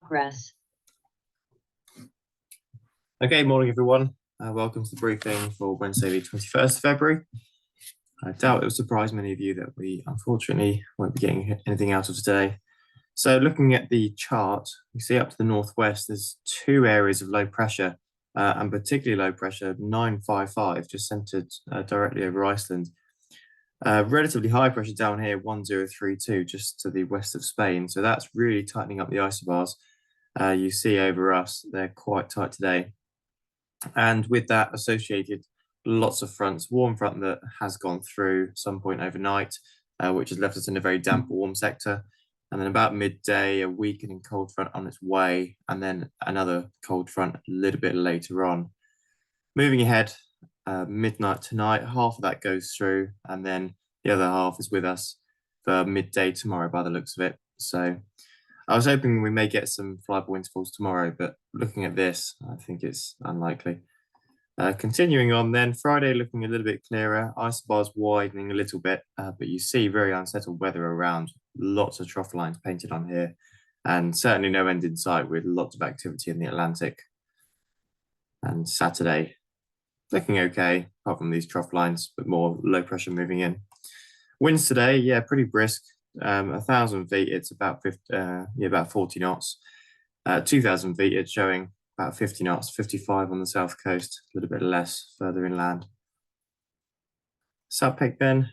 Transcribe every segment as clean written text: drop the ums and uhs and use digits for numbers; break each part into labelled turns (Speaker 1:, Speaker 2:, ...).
Speaker 1: progress.
Speaker 2: Okay, morning everyone. Welcome to the briefing for Wednesday, the 21st of February. I doubt it will surprise many of you that we unfortunately won't be getting anything out of today. So looking at the chart, you see up to the northwest, there's two areas of low pressure, and particularly low pressure, 955, just centered directly over Iceland. Relatively high pressure down here, 1032, just to the west of Spain. So that's really tightening up the isobars. You see over us, they're quite tight today. And with that associated lots of fronts, warm front that has gone through some point overnight, which has left us in a very damp, warm sector. And then about midday, a weakening cold front on its way, and then another cold front a little bit later on. Moving ahead, midnight tonight, half of that goes through, and then the other half is with us for midday tomorrow by the looks of it. So I was hoping we may get some flyable intervals tomorrow, but looking at this, I think it's unlikely. Continuing on then, Friday looking a little bit clearer, isobars widening a little bit, but you see very unsettled weather around, lots of trough lines painted on here, and certainly no end in sight with lots of activity in the Atlantic. And Saturday, looking okay, apart from these trough lines, but more low pressure moving in. Winds today, yeah, pretty brisk. 1,000 feet, it's about 40 knots. 2,000 feet, it's showing about 50 knots, 55 on the south coast, a little bit less further inland. Subpec then,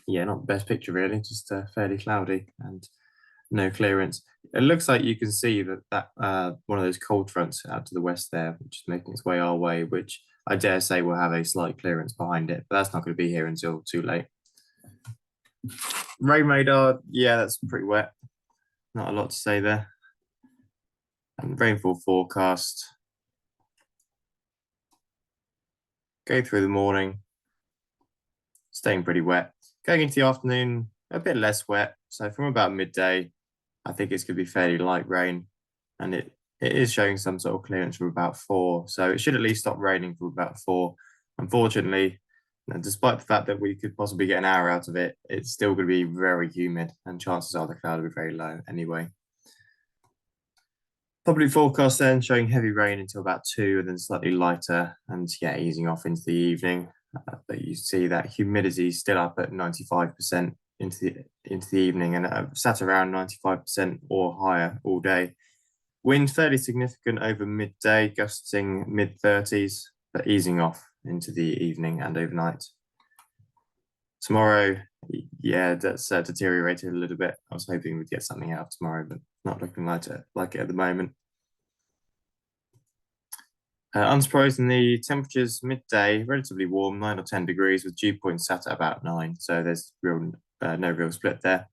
Speaker 2: yeah, not the best picture really, just fairly cloudy and no clearance. It looks like you can see that one of those cold fronts out to the west there, which is making its way our way, which I dare say will have a slight clearance behind it, but that's not going to be here until too late. Rain radar, yeah, that's pretty wet. Not a lot to say there. And rainfall forecast. Go through the morning, staying pretty wet. Going into the afternoon, a bit less wet. So from about midday, I think it's going to be fairly light rain. And it is showing some sort of clearance from about 4. So it should at least stop raining from about 4. Unfortunately, despite the fact that we could possibly get an hour out of it, it's still going to be very humid and chances are the cloud will be very low anyway. Public forecast then showing heavy rain until about 2 and then slightly lighter and yeah, easing off into the evening. But you see that humidity still up at 95% into the evening and sat around 95% or higher all day. Wind fairly significant over midday, gusting mid-30s, but easing off into the evening and overnight. Tomorrow, yeah, that's deteriorated a little bit. I was hoping we'd get something out of tomorrow, but not looking like it at the moment. Unsurprisingly, temperatures midday, relatively warm, 9 or 10 degrees, with dew points sat at about 9. So there's no real split there.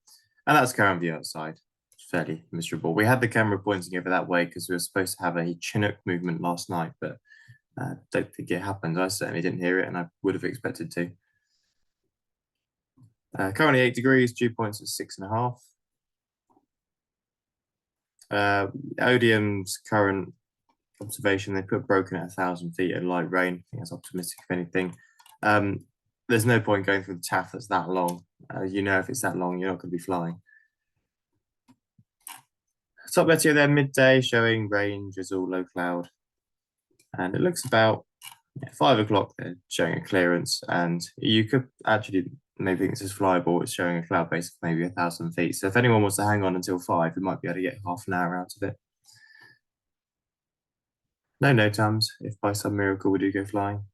Speaker 2: And that's current view outside. It's fairly miserable. We had the camera pointing over that way because we were supposed to have a Chinook movement last night, but don't think it happened. I certainly didn't hear it, and I would have expected to. Currently 8 degrees, dew points at 6.5. Odium's current observation, they put broken at 1,000 feet at light rain. I think that's optimistic if anything. There's no point going through the TAF that's that long. You know, if it's that long, you're not going to be flying. Top Meteo there midday showing rain, drizzle, low cloud. And it looks about 5 o'clock there, showing a clearance. And you could actually maybe think this is flyable. It's showing a cloud base of maybe 1,000 feet. So if anyone wants to hang on until 5, we might be able to get half an hour out of it. No NOTAMs, if by some miracle we do go flying.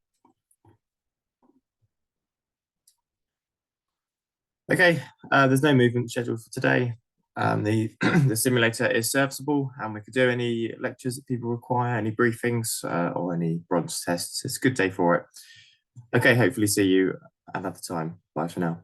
Speaker 2: Okay, there's no movement scheduled for today. The simulator is serviceable and we could do any lectures that people require, any briefings or any bronze tests. It's a good day for it. Okay, hopefully see you another time. Bye for now.